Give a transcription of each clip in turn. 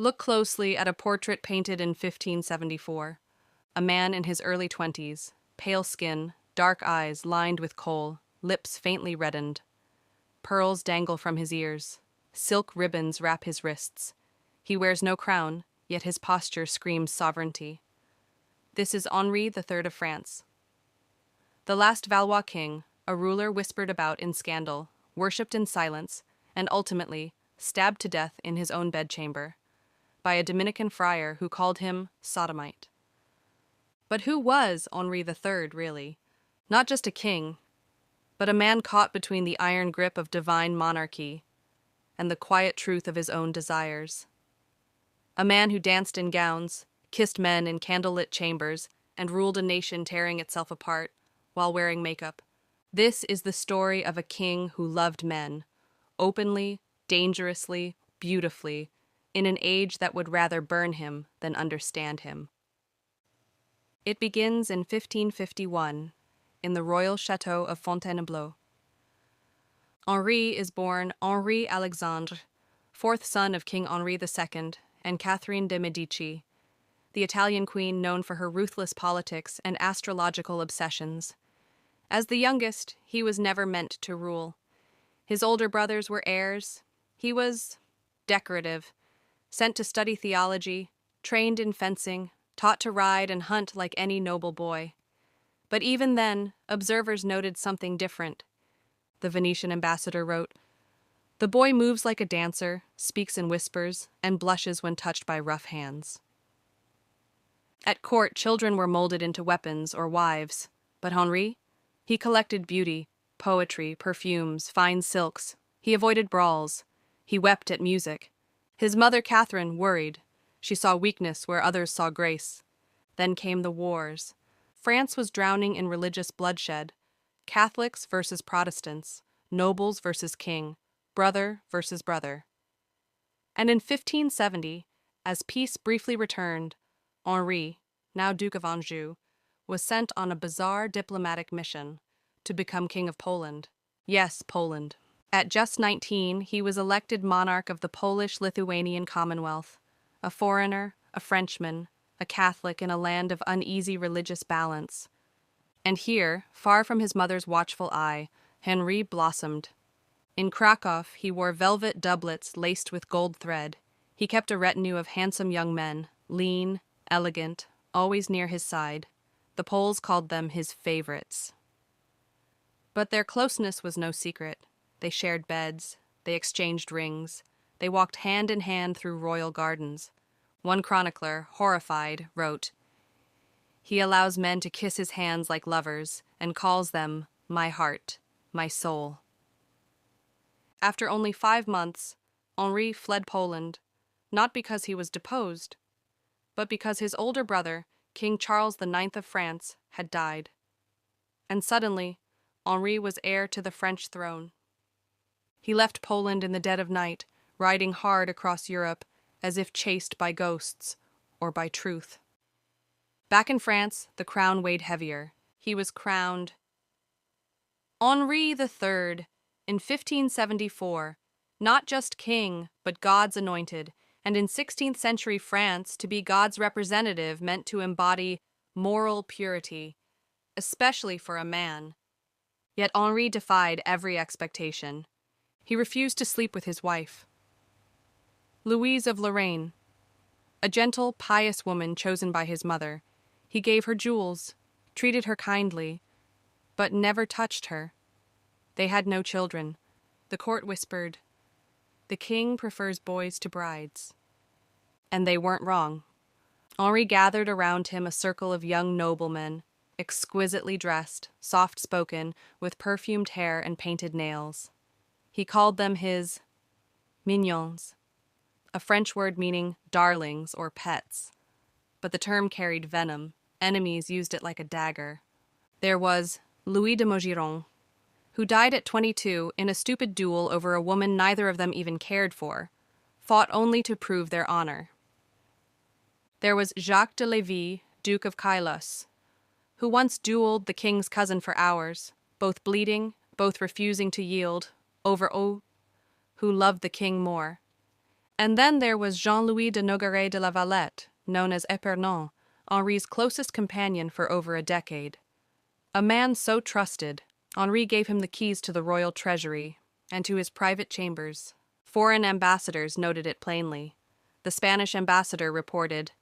Look closely at a portrait painted in 1574. A man in his early 20s, pale skin, dark eyes lined with kohl, lips faintly reddened. Pearls dangle from his ears. Silk ribbons wrap his wrists. He wears no crown, yet his posture screams sovereignty. This is Henri III of France. The last Valois king, a ruler whispered about in scandal, worshipped in silence, and ultimately stabbed to death in his own bedchamber by a Dominican friar who called him Sodomite. But who was Henri III, really? Not just a king, but a man caught between the iron grip of divine monarchy and the quiet truth of his own desires. A man who danced in gowns, kissed men in candlelit chambers, and ruled a nation tearing itself apart while wearing makeup. This is the story of a king who loved men, openly, dangerously, beautifully, in an age that would rather burn him than understand him. It begins in 1551, in the royal chateau of Fontainebleau. Henri is born Henri Alexandre, fourth son of King Henri II and Catherine de' Medici, the Italian queen known for her ruthless politics and astrological obsessions. As the youngest, he was never meant to rule. His older brothers were heirs. He was decorative, sent to study theology, trained in fencing, taught to ride and hunt like any noble boy. But even then, observers noted something different. The Venetian ambassador wrote, "The boy moves like a dancer, speaks in whispers, and blushes when touched by rough hands." At court, children were molded into weapons or wives. But Henri? He collected beauty, poetry, perfumes, fine silks. He avoided brawls. He wept at music. His mother, Catherine, worried. She saw weakness where others saw grace. Then came the wars. France was drowning in religious bloodshed. Catholics versus Protestants, nobles versus king, brother versus brother. And in 1570, as peace briefly returned, Henri, now Duke of Anjou, was sent on a bizarre diplomatic mission to become King of Poland. Yes, Poland. At just 19, he was elected monarch of the Polish-Lithuanian Commonwealth, a foreigner, a Frenchman, a Catholic in a land of uneasy religious balance. And here, far from his mother's watchful eye, Henri blossomed. In Krakow, he wore velvet doublets laced with gold thread. He kept a retinue of handsome young men, lean, elegant, always near his side. The Poles called them his favorites. But their closeness was no secret. They shared beds, they exchanged rings, they walked hand in hand through royal gardens. One chronicler, horrified, wrote, "He allows men to kiss his hands like lovers and calls them my heart, my soul." After only 5 months, Henri fled Poland, not because he was deposed, but because his older brother, King Charles IX of France, had died. And suddenly, Henri was heir to the French throne. He left Poland in the dead of night, riding hard across Europe, as if chased by ghosts or by truth. Back in France, the crown weighed heavier. He was crowned Henri III in 1574, not just king, but God's anointed, and in 16th century France, to be God's representative meant to embody moral purity, especially for a man. Yet Henri defied every expectation. He refused to sleep with his wife. Louise of Lorraine, a gentle, pious woman chosen by his mother, he gave her jewels, treated her kindly, but never touched her. They had no children. The court whispered, "The king prefers boys to brides." And they weren't wrong. Henri gathered around him a circle of young noblemen, exquisitely dressed, soft-spoken, with perfumed hair and painted nails. He called them his mignons, a French word meaning darlings or pets. But the term carried venom. Enemies used it like a dagger. There was Louis de Maugiron, who died at 22 in a stupid duel over a woman neither of them even cared for, fought only to prove their honor. There was Jacques de Lévis, Duke of Kylos, who once dueled the king's cousin for hours, both bleeding, both refusing to yield, over who loved the king more. And then there was Jean-Louis de Nogaret de la Valette, known as Épernon, Henri's closest companion for over a decade. A man so trusted, Henri gave him the keys to the royal treasury and to his private chambers. Foreign ambassadors noted it plainly. The Spanish ambassador reported,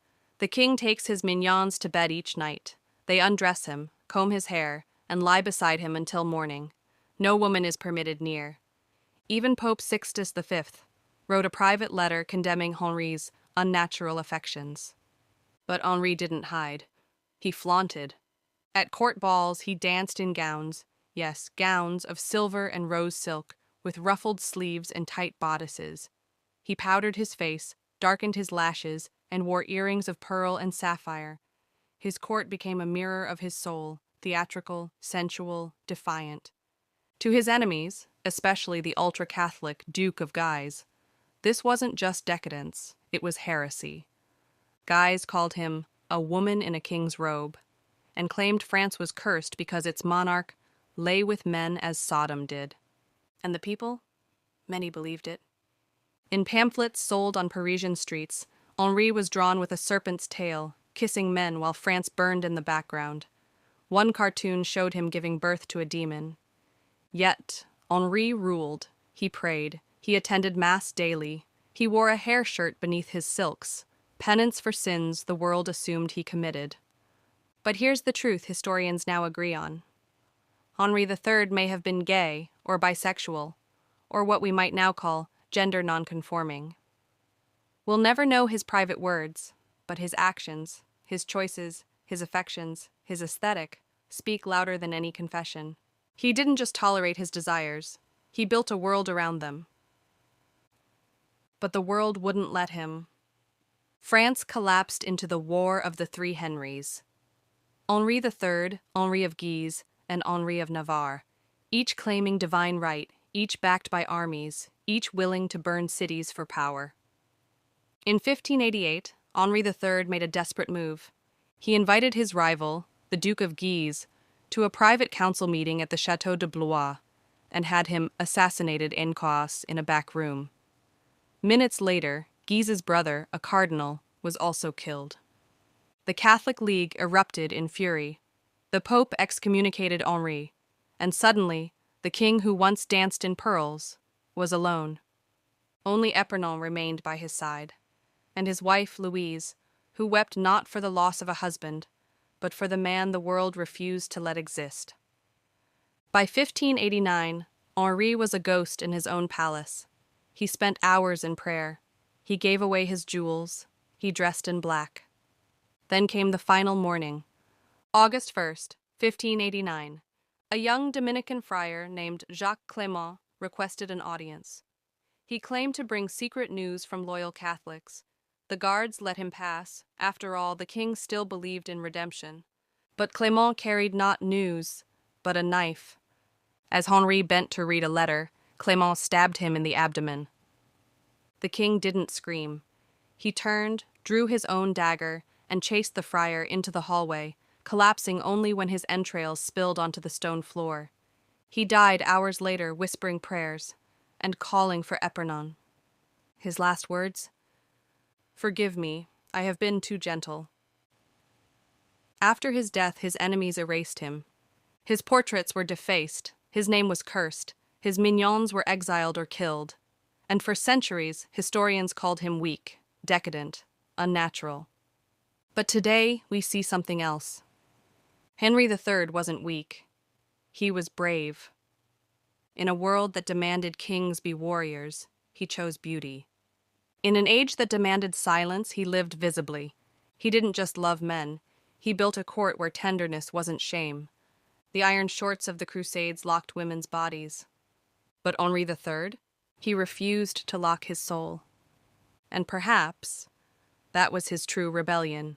"The king takes his mignons to bed each night. They undress him, comb his hair, and lie beside him until morning. No woman is permitted near." Even Pope Sixtus V wrote a private letter condemning Henri's unnatural affections. But Henri didn't hide. He flaunted. At court balls, he danced in gowns, yes, gowns of silver and rose silk, with ruffled sleeves and tight bodices. He powdered his face, darkened his lashes, and wore earrings of pearl and sapphire. His court became a mirror of his soul, theatrical, sensual, defiant. To his enemies, especially the ultra-Catholic Duke of Guise, this wasn't just decadence, it was heresy. Guise called him a woman in a king's robe, and claimed France was cursed because its monarch lay with men as Sodom did. And the people? Many believed it. In pamphlets sold on Parisian streets, Henri was drawn with a serpent's tail, kissing men while France burned in the background. One cartoon showed him giving birth to a demon. Yet, Henri ruled. He prayed. He attended Mass daily. He wore a hair shirt beneath his silks, penance for sins the world assumed he committed. But here's the truth historians now agree on. Henri III may have been gay or bisexual, or what we might now call gender nonconforming. We'll never know his private words, but his actions, his choices, his affections, his aesthetic, speak louder than any confession. He didn't just tolerate his desires, he built a world around them. But the world wouldn't let him. France collapsed into the War of the Three Henris. Henri III, Henri of Guise, and Henri of Navarre, each claiming divine right, each backed by armies, each willing to burn cities for power. In 1588, Henri III made a desperate move. He invited his rival, the Duke of Guise, to a private council meeting at the Château de Blois, and had him assassinated en chaos in a back room. Minutes later, Guise's brother, a cardinal, was also killed. The Catholic League erupted in fury. The Pope excommunicated Henri, and suddenly, the king who once danced in pearls was alone. Only Épernon remained by his side, and his wife Louise, who wept not for the loss of a husband, but for the man the world refused to let exist. By 1589, Henri was a ghost in his own palace. He spent hours in prayer. He gave away his jewels. He dressed in black. Then came the final morning. August 1st, 1589. A young Dominican friar named Jacques Clément requested an audience. He claimed to bring secret news from loyal Catholics. The guards let him pass. After all, the king still believed in redemption. But Clément carried not news, but a knife. As Henri bent to read a letter, Clément stabbed him in the abdomen. The king didn't scream. He turned, drew his own dagger, and chased the friar into the hallway, collapsing only when his entrails spilled onto the stone floor. He died hours later, whispering prayers and calling for Épernon. His last words? "Forgive me, I have been too gentle." After his death, his enemies erased him. His portraits were defaced, his name was cursed, his mignons were exiled or killed, and for centuries, historians called him weak, decadent, unnatural. But today, we see something else. Henri III wasn't weak. He was brave. In a world that demanded kings be warriors, he chose beauty. In an age that demanded silence, he lived visibly. He didn't just love men. He built a court where tenderness wasn't shame. The iron shorts of the Crusades locked women's bodies. But Henri III? He refused to lock his soul. And perhaps that was his true rebellion.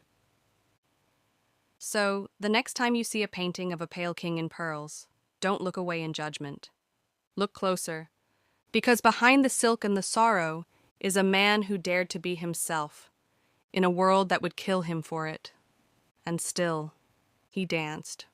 So, the next time you see a painting of a pale king in pearls, don't look away in judgment. Look closer, because behind the silk and the sorrow is a man who dared to be himself, in a world that would kill him for it. And still, he danced.